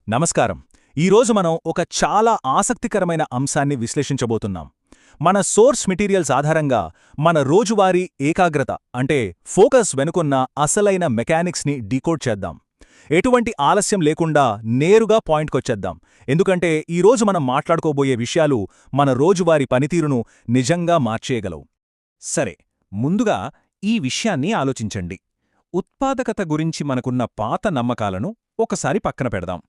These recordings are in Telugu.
నమస్కారం. ఈరోజు మనం ఒక చాలా ఆసక్తికరమైన అంశాన్ని విశ్లేషించబోతున్నాం. మన సోర్స్ మెటీరియల్స్ ఆధారంగా మన రోజువారీ ఏకాగ్రత అంటే ఫోకస్ వెనుకున్న అసలైన మెకానిక్స్ని డీకోడ్ చేద్దాం. ఎటువంటి ఆలస్యం లేకుండా నేరుగా పాయింట్కొచ్చేద్దాం. ఎందుకంటే ఈరోజు మనం మాట్లాడుకోబోయే విషయాలు మన రోజువారీ పనితీరును నిజంగా మార్చేయగలవు. సరే, ముందుగా ఈ విషయాన్ని ఆలోచించండి. ఉత్పాదకత గురించి మనకున్న పాత నమ్మకాలను ఒకసారి పక్కన పెడదాం.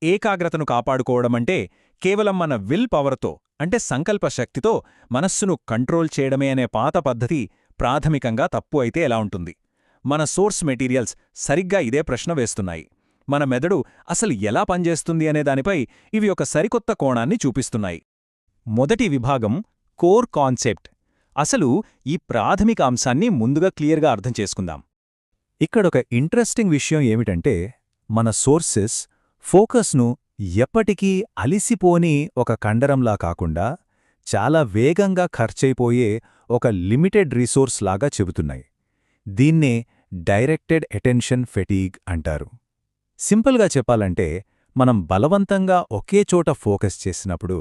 ఏకాగ్రతను కాపాడుకోవడమంటే కేవలం మన విల్ పవర్తో అంటే సంకల్ప శక్తితో మనస్సును కంట్రోల్ చేయడమే అనే పాత పద్ధతి ప్రాథమికంగా తప్పు అయితే ఎలా ఉంటుంది? మన సోర్స్ మెటీరియల్స్ సరిగ్గా ఇదే ప్రశ్న వేస్తున్నాయి. మన మెదడు అసలు ఎలా పనిచేస్తుంది అనే దానిపై ఇవి ఒక సరికొత్త కోణాన్ని చూపిస్తున్నాయి. మొదటి విభాగం కోర్ కాన్సెప్ట్. అసలు ఈ ప్రాథమిక అంశాన్ని ముందుగా క్లియర్గా అర్థం చేసుకుందాం. ఇక్కడొక ఇంట్రెస్టింగ్ విషయం ఏమిటంటే మన సోర్సెస్ ఫోకస్ను ఎప్పటికీ అలిసిపోని ఒక కండరంలా కాకుండా చాలా వేగంగా ఖర్చయిపోయే ఒక లిమిటెడ్ రిసోర్స్ లాగా చెబుతున్నాయి. దీన్నే డైరెక్టెడ్ అటెన్షన్ ఫెటీగ్ అంటారు. సింపుల్గా చెప్పాలంటే మనం బలవంతంగా ఒకే చోట ఫోకస్ చేసినప్పుడు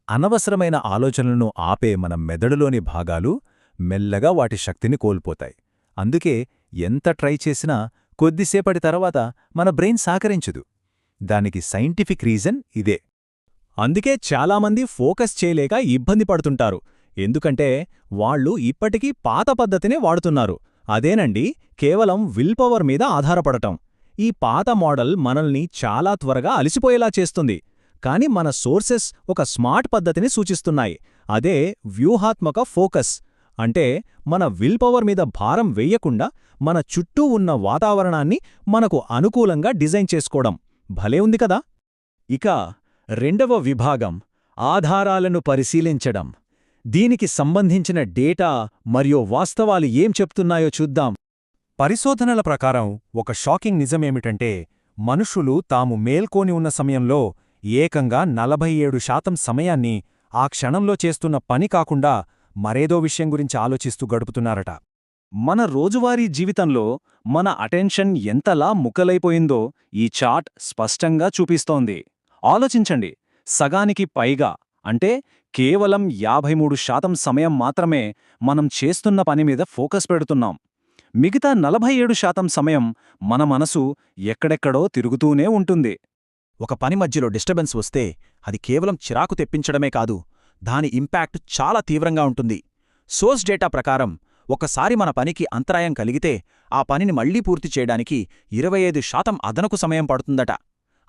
అనవసరమైన ఆలోచనలను ఆపే మన మెదడులోని భాగాలు మెల్లగా వాటి శక్తిని కోల్పోతాయి. అందుకే ఎంత ట్రై చేసినా కొద్దిసేపటి తర్వాత మన బ్రెయిన్ సహకరించదు. దానికి సైంటిఫిక్ రీజన్ ఇదే. అందుకే చాలామంది ఫోకస్ చేయలేక ఇబ్బంది పడుతుంటారు. ఎందుకంటే వాళ్ళు ఇప్పటికీ పాత పద్ధతినే వాడుతున్నారు. అదేనండి, కేవలం విల్ పవర్ మీద ఆధారపడటం. ఈ పాత మోడల్ మనల్ని చాలా త్వరగా అలిసిపోయేలా చేస్తుంది. కాని మన సోర్సెస్ ఒక స్మార్ట్ పద్ధతిని సూచిస్తున్నాయి. అదే వ్యూహాత్మక ఫోకస్. అంటే మన విల్ పవర్ మీద భారం వెయ్యకుండా మన చుట్టూ ఉన్న వాతావరణాన్ని మనకు అనుకూలంగా డిజైన్ చేసుకోవడం. భలే ఉంది కదా. ఇక రెండవ విభాగం ఆధారాలను పరిశీలించడం. దీనికి సంబంధించిన డేటా మరియు వాస్తవాలు ఏం చెప్తున్నాయో చూద్దాం. పరిశోధనల ప్రకారం ఒక షాకింగ్ నిజమేమిటంటే మనుషులు తాము మేల్కోని ఉన్న సమయంలో ఏకంగా 47% సమయాన్ని ఆ క్షణంలో చేస్తున్న పని కాకుండా మరేదో విషయం గురించి ఆలోచిస్తూ గడుపుతున్నారట. మన రోజువారీ జీవితంలో మన అటెన్షన్ ఎంతలా ముక్కలైపోయిందో ఈ చార్ట్ స్పష్టంగా చూపిస్తోంది. ఆలోచించండి, సగానికి పైగా అంటే కేవలం 53% సమయం మాత్రమే మనం చేస్తున్న పనిమీద ఫోకస్ పెడుతున్నాం. మిగతా 47% సమయం మన మనసు ఎక్కడెక్కడో తిరుగుతూనే ఉంటుంది. ఒక పని మధ్యలో డిస్టర్బెన్స్ వస్తే అది కేవలం చిరాకు తెప్పించడమే కాదు, దాని ఇంపాక్ట్ చాలా తీవ్రంగా ఉంటుంది. సోర్స్ డేటా ప్రకారం ఒకసారి మన పనికి అంతరాయం కలిగితే ఆ పనిని మళ్లీ పూర్తి చేయడానికి 25% అదనకు సమయం పడుతుందట.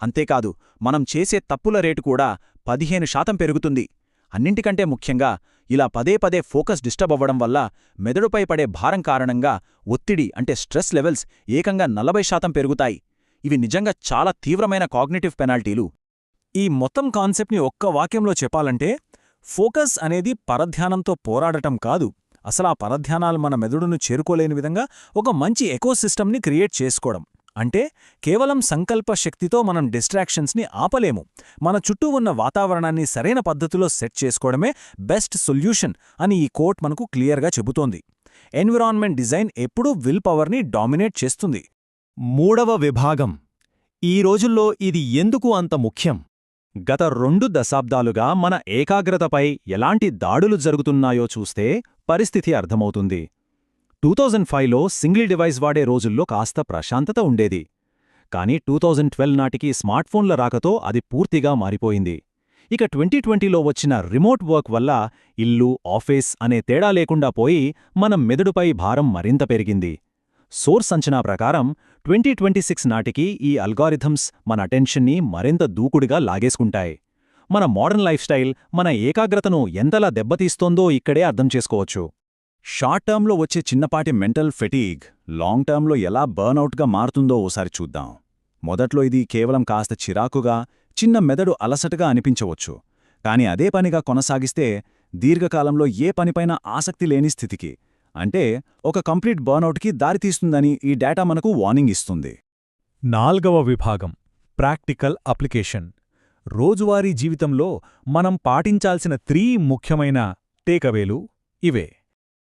అంతేకాదు, మనం చేసే తప్పుల రేటు కూడా 15% పెరుగుతుంది. అన్నింటికంటే ముఖ్యంగా ఇలా పదే పదే ఫోకస్ డిస్టర్బ్ అవ్వడం వల్ల మెదడుపై పడే భారం కారణంగా ఒత్తిడి అంటే స్ట్రెస్ లెవెల్స్ ఏకంగా 40% పెరుగుతాయి. ఇవి నిజంగా చాలా తీవ్రమైన కాగ్నిటివ్ పెనాల్టీలు. ఈ మొత్తం కాన్సెప్ట్ని ఒక్క వాక్యంలో చెప్పాలంటే ఫోకస్ అనేది పరధ్యానంతో పోరాడటం కాదు, అసలు ఆ పరధ్యానాలు మన మెదడును చేరుకోలేని విధంగా ఒక మంచి ఎకోసిస్టమ్ని క్రియేట్ చేసుకోవడం. అంటే కేవలం సంకల్ప శక్తితో మనం డిస్ట్రాక్షన్స్ని ఆపలేము. మన చుట్టూ ఉన్న వాతావరణాన్ని సరైన పద్ధతిలో సెట్ చేసుకోవడమే బెస్ట్ సొల్యూషన్ అని ఈ కోట్ మనకు క్లియర్గా చెబుతోంది. ఎన్విరాన్మెంట్ డిజైన్ ఎప్పుడూ విల్ పవర్ని డామినేట్ చేస్తుంది. మూడవ విభాగం. ఈ రోజుల్లో ఇది ఎందుకు అంత ముఖ్యం? గత 2 దశాబ్దాలుగా మన ఏకాగ్రతపై ఎలాంటి దాడులు జరుగుతున్నాయో చూస్తే పరిస్థితి అర్థమవుతుంది. 2005లో సింగిల్ డివైస్ వాడే రోజుల్లో కాస్త ప్రశాంతత ఉండేది. కానీ 2012 నాటికి స్మార్ట్ఫోన్ల రాకతో అది పూర్తిగా మారిపోయింది. ఇక 2020లో వచ్చిన రిమోట్ వర్క్ వల్ల ఇల్లు, ఆఫీస్ అనే తేడా లేకుండా పోయి మన మెదడుపై భారం మరింత పెరిగింది. సోర్స్ అంచనా ప్రకారం 2026 నాటికి ఈ అల్గారిథమ్స్ మన అటెన్షన్ని మరింత దూకుడుగా లాగేసుకుంటాయి. మన మోడర్న్ లైఫ్ స్టైల్ మన ఏకాగ్రతను ఎంతలా దెబ్బతీస్తోందో ఇక్కడే అర్థం చేసుకోవచ్చు. షార్ట్ టర్మ్లో వచ్చే చిన్నపాటి మెంటల్ ఫెటీగ్ లాంగ్ టర్మ్లో ఎలా బర్న్అవుట్గా మారుతుందో ఓసారి చూద్దాం. మొదట్లో ఇది కేవలం కాస్త చిరాకుగా, చిన్న మెదడు అలసటగా అనిపించవచ్చు. కాని అదే పనిగా కొనసాగిస్తే దీర్ఘకాలంలో ఏ పనిపైన ఆసక్తి లేని స్థితికి, అంటే ఒక కంప్లీట్ బర్న్అవుట్కి దారితీస్తుందని ఈ డేటా మనకు వార్నింగ్ ఇస్తుంది. నాల్గవ విభాగం ప్రాక్టికల్ అప్లికేషన్. రోజువారీ జీవితంలో మనం పాటించాల్సిన 3 ముఖ్యమైన టేకవేలు ఇవే.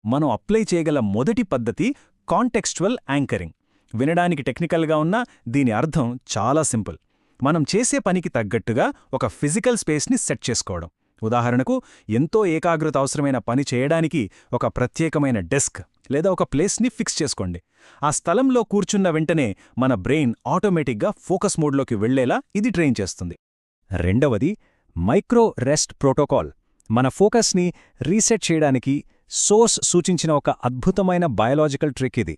మనం అప్లై చేయగల మొదటి పద్ధతి కాంటెక్స్చువల్ యాంకరింగ్. వినడానికి టెక్నికల్గా ఉన్నా దీని అర్థం చాలా సింపుల్. మనం చేసే పనికి తగ్గట్టుగా ఒక ఫిజికల్ స్పేస్ని సెట్ చేసుకోవడం. ఉదాహరణకు, ఎంతో ఏకాగ్రత అవసరమైన పని చేయడానికి ఒక ప్రత్యేకమైన డెస్క్ లేదా ఒక ప్లేస్ని ఫిక్స్ చేసుకోండి. ఆ స్థలంలో కూర్చున్న వెంటనే మన బ్రెయిన్ ఆటోమేటిక్గా ఫోకస్ మోడ్లోకి వెళ్లేలా ఇది ట్రైన్ చేస్తుంది. రెండవది, మైక్రో రెస్ట్ ప్రోటోకాల్. మన ఫోకస్ని రీసెట్ చేయడానికి సోర్స్ సూచించిన ఒక అద్భుతమైన బయాలజికల్ ట్రిక్ ఇది.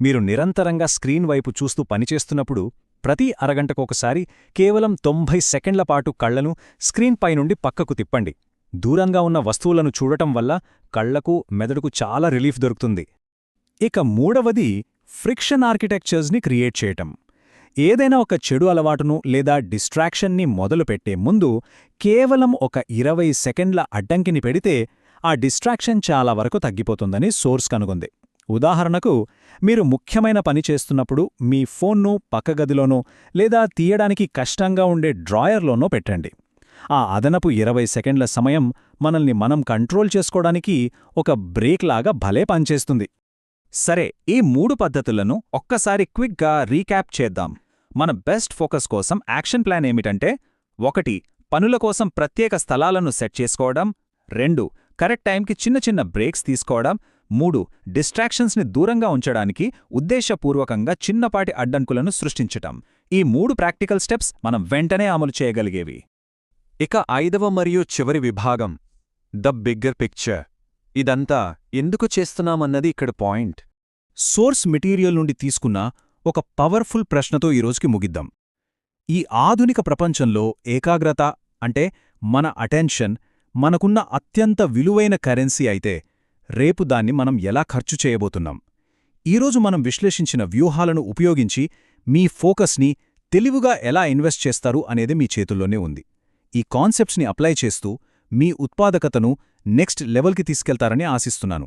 మీరు నిరంతరంగా స్క్రీన్ వైపు చూస్తూ పనిచేస్తున్నప్పుడు ప్రతి అరగంటకొకసారి కేవలం 90 సెకండ్ల పాటు కళ్లను స్క్రీన్పై నుండి పక్కకు తిప్పండి. దూరంగా ఉన్న వస్తువులను చూడటం వల్ల కళ్లకు, మెదడుకు చాలా రిలీఫ్ దొరుకుతుంది. ఇక మూడవది, ఫ్రిక్షన్ ఆర్కిటెక్చర్స్ని క్రియేట్ చేయటం. ఏదైనా ఒక చెడు అలవాటును లేదా డిస్ట్రాక్షన్ని మొదలుపెట్టే ముందు కేవలం ఒక 20 సెకండ్ల అడ్డంకిని పెడితే ఆ డిస్ట్రాక్షన్ చాలా వరకు తగ్గిపోతుందని సోర్స్ కనుగొంది. ఉదాహరణకు, మీరు ముఖ్యమైన పని చేస్తున్నప్పుడు మీ ఫోన్ను పక్కగదిలోనో లేదా తీయడానికి కష్టంగా ఉండే డ్రాయర్లోనో పెట్టండి. ఆ అదనపు 20 సెకండ్ల సమయం మనల్ని మనం కంట్రోల్ చేసుకోవడానికి ఒక బ్రేక్ లాగా భలే పనిచేస్తుంది. సరే, ఈ 3 పద్ధతులను ఒక్కసారి క్విక్గా రీక్యాప్ చేద్దాం. మన బెస్ట్ ఫోకస్ కోసం యాక్షన్ ప్లాన్ ఏమిటంటే: 1. పనుల కోసం ప్రత్యేక స్థలాలను సెట్ చేసుకోవడం. 2. కరెక్ట్ టైంకి చిన్న చిన్న బ్రేక్స్ తీసుకోవడం. 3. డిస్ట్రాక్షన్స్ని దూరంగా ఉంచడానికి ఉద్దేశపూర్వకంగా చిన్నపాటి అడ్డంకులను సృష్టించటం. ఈ 3 ప్రాక్టికల్ స్టెప్స్ మనం వెంటనే అమలు చేయగలిగేవి. ఇక 5వ మరియు చివరి విభాగం, ద బిగ్గర్ పిక్చర్. ఇదంతా ఎందుకు చేస్తున్నామన్నది ఇక్కడ పాయింట్. సోర్స్ మెటీరియల్ నుండి తీసుకున్న ఒక పవర్ఫుల్ ప్రశ్నతో ఈరోజుకి ముగిద్దాం. ఈ ఆధునిక ప్రపంచంలో ఏకాగ్రత అంటే మన అటెన్షన్ మనకున్న అత్యంత విలువైన కరెన్సీ అయితే, రేపు దాన్ని మనం ఎలా ఖర్చు చేయబోతున్నాం? ఈరోజు మనం విశ్లేషించిన వ్యూహాలను ఉపయోగించి మీ ఫోకస్ని తెలివిగా ఎలా ఇన్వెస్ట్ చేస్తారు అనేది మీ చేతుల్లోనే ఉంది. ఈ కాన్సెప్ట్స్ని అప్లై చేస్తూ మీ ఉత్పాదకతను నెక్స్ట్ లెవెల్కి తీసుకెళ్తారని ఆశిస్తున్నాను.